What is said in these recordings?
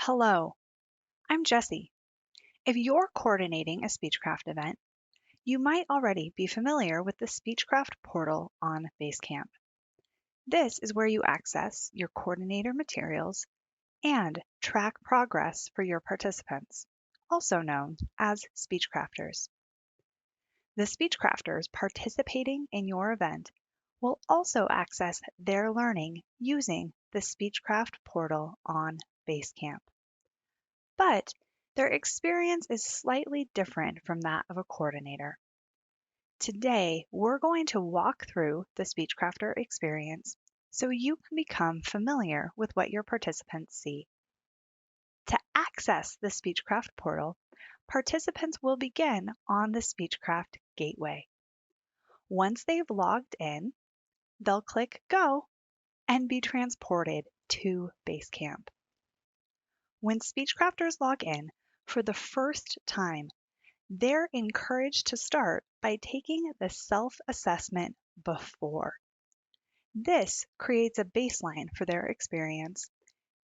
Hello, I'm Jessie. If you're coordinating a Speechcraft event, you might already be familiar with the Speechcraft Portal on Basecamp. This is where you access your coordinator materials and track progress for your participants, also known as Speechcrafters. The Speechcrafters participating in your event will also access their learning using the Speechcraft Portal on Basecamp. But their experience is slightly different from that of a coordinator. Today, we're going to walk through the Speechcrafter experience so you can become familiar with what your participants see. To access the Speechcraft portal, participants will begin on the Speechcraft gateway. Once they've logged in, they'll click Go and be transported to Basecamp. When Speechcrafters log in for the first time, they're encouraged to start by taking the self-assessment before. This creates a baseline for their experience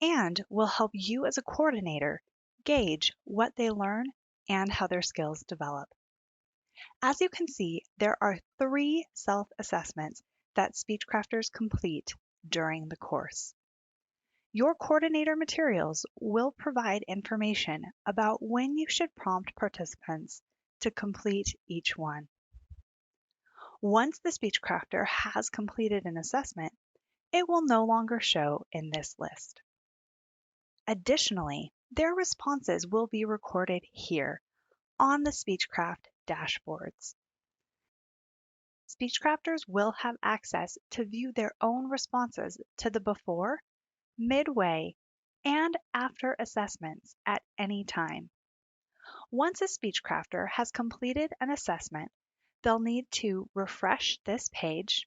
and will help you as a coordinator gauge what they learn and how their skills develop. As you can see, there are 3 self-assessments that Speechcrafters complete during the course. Your coordinator materials will provide information about when you should prompt participants to complete each one. Once the Speechcrafter has completed an assessment, it will no longer show in this list. Additionally, their responses will be recorded here on the Speechcraft dashboards. Speechcrafters will have access to view their own responses to the before, midway, and after assessments at any time. Once a Speechcrafter has completed an assessment, they'll need to refresh this page,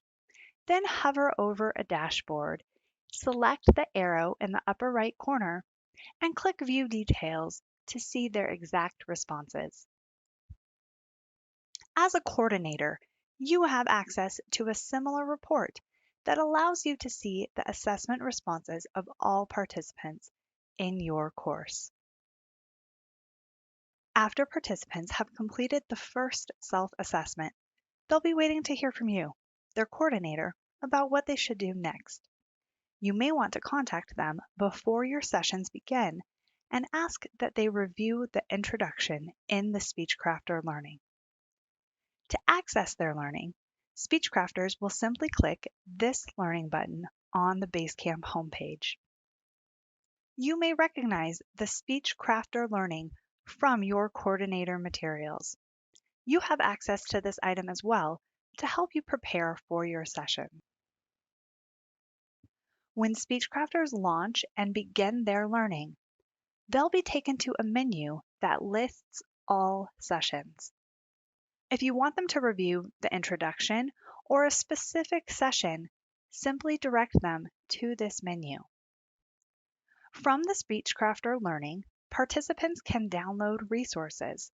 then hover over a dashboard, select the arrow in the upper right corner, and click View Details to see their exact responses. As a coordinator, you have access to a similar report that allows you to see the assessment responses of all participants in your course. After participants have completed the first self-assessment, they'll be waiting to hear from you, their coordinator, about what they should do next. You may want to contact them before your sessions begin and ask that they review the introduction in the Speechcrafter learning. To access their learning, Speechcrafters will simply click this learning button on the Basecamp homepage. You may recognize the Speechcrafter learning from your coordinator materials. You have access to this item as well to help you prepare for your session. When Speechcrafters launch and begin their learning, they'll be taken to a menu that lists all sessions. If you want them to review the introduction or a specific session, simply direct them to this menu. From the Speechcrafter learning, participants can download resources,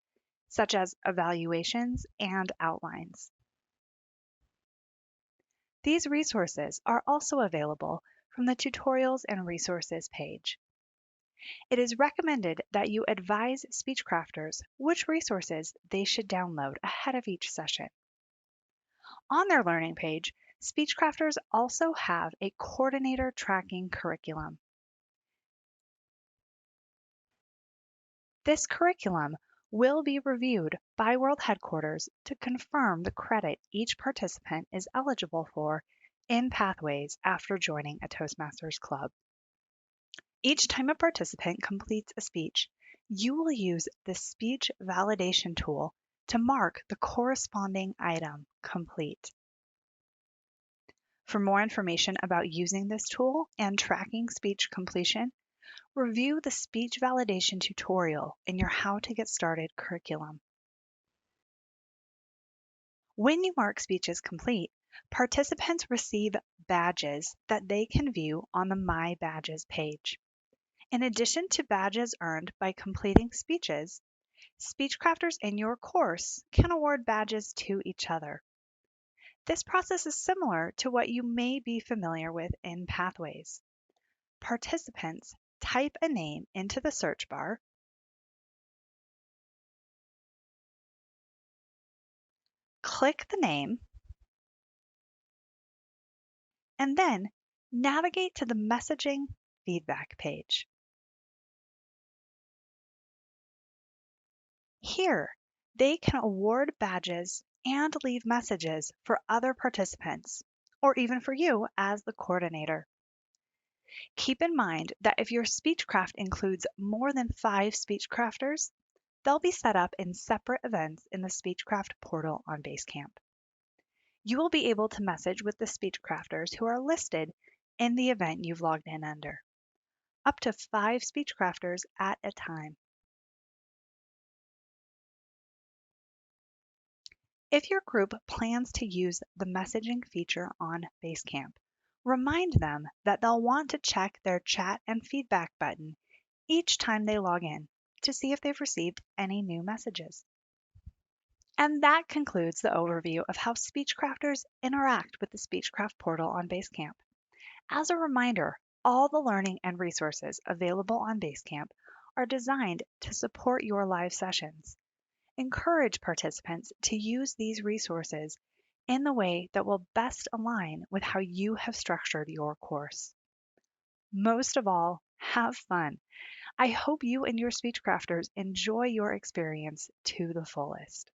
such as evaluations and outlines. These resources are also available from the Tutorials and Resources page. It is recommended that you advise Speechcrafters which resources they should download ahead of each session. On their learning page, Speechcrafters also have a coordinator tracking curriculum. This curriculum will be reviewed by World Headquarters to confirm the credit each participant is eligible for in Pathways after joining a Toastmasters club. Each time a participant completes a speech, you will use the speech validation tool to mark the corresponding item complete. For more information about using this tool and tracking speech completion, review the speech validation tutorial in your How to Get Started curriculum. When you mark speeches complete, participants receive badges that they can view on the My Badges page. In addition to badges earned by completing speeches, Speechcrafters in your course can award badges to each other. This process is similar to what you may be familiar with in Pathways. Participants type a name into the search bar, click the name, and then navigate to the messaging feedback page. Here, they can award badges and leave messages for other participants, or even for you as the coordinator. Keep in mind that if your Speechcraft includes more than 5 Speechcrafters, they'll be set up in separate events in the Speechcraft portal on Basecamp. You will be able to message with the Speechcrafters who are listed in the event you've logged in under, up to 5 Speechcrafters at a time. If your group plans to use the messaging feature on Basecamp, remind them that they'll want to check their chat and feedback button each time they log in to see if they've received any new messages. And that concludes the overview of how Speechcrafters interact with the Speechcraft portal on Basecamp. As a reminder, all the learning and resources available on Basecamp are designed to support your live sessions. Encourage participants to use these resources in the way that will best align with how you have structured your course. Most of all, have fun. I hope you and your Speechcrafters enjoy your experience to the fullest.